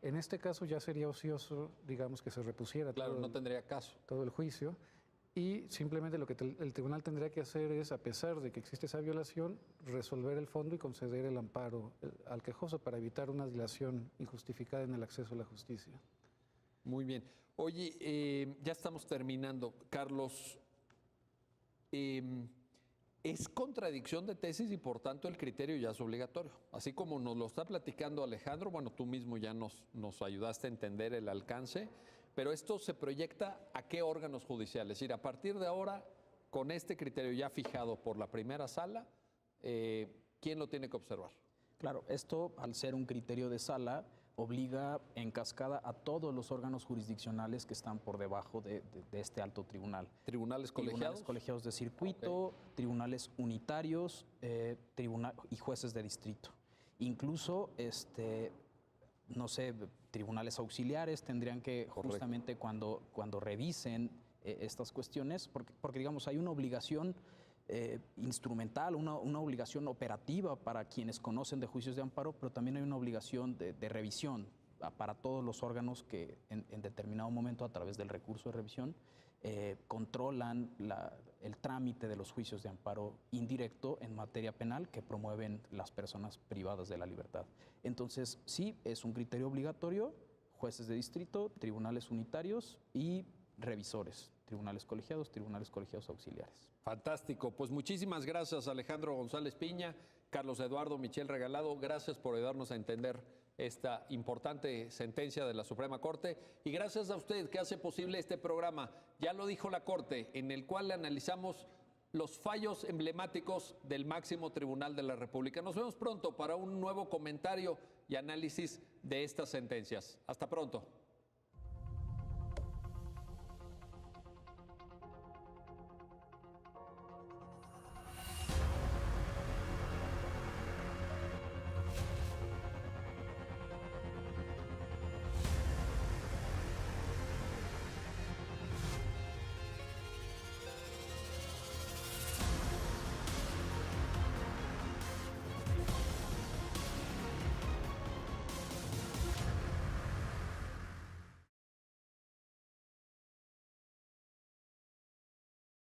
En este caso ya sería ocioso, digamos, que se repusiera no tendría caso. Todo el juicio. Y simplemente lo que el tribunal tendría que hacer es, a pesar de que existe esa violación, resolver el fondo y conceder el amparo al quejoso para evitar una dilación injustificada en el acceso a la justicia. Muy bien. Oye, ya estamos terminando. Carlos, es contradicción de tesis y por tanto el criterio ya es obligatorio. Así como nos lo está platicando Alejandro, bueno, tú mismo ya nos ayudaste a entender el alcance. Pero esto se proyecta a qué órganos judiciales. Es decir, a partir de ahora, con este criterio ya fijado por la primera sala, ¿quién lo tiene que observar? Claro, esto al ser un criterio de sala obliga en cascada a todos los órganos jurisdiccionales que están por debajo de este alto tribunal. ¿Tribunales colegiados? Tribunales colegiados de circuito, tribunales unitarios y jueces de distrito. Incluso no sé, tribunales auxiliares tendrían que justamente cuando revisen estas cuestiones, porque digamos hay una obligación instrumental, una obligación operativa para quienes conocen de juicios de amparo, pero también hay una obligación de revisión para todos los órganos que en determinado momento a través del recurso de revisión controlan el trámite de los juicios de amparo indirecto en materia penal que promueven las personas privadas de la libertad. Entonces, sí, es un criterio obligatorio, jueces de distrito, tribunales unitarios y revisores, tribunales colegiados auxiliares. Fantástico. Pues muchísimas gracias, Alejandro González Piña, Carlos Eduardo Michel Regalado. Gracias por ayudarnos a entender esta importante sentencia de la Suprema Corte y gracias a usted que hace posible este programa. Ya lo dijo la Corte, en el cual analizamos los fallos emblemáticos del máximo tribunal de la República. Nos vemos pronto para un nuevo comentario y análisis de estas sentencias. Hasta pronto.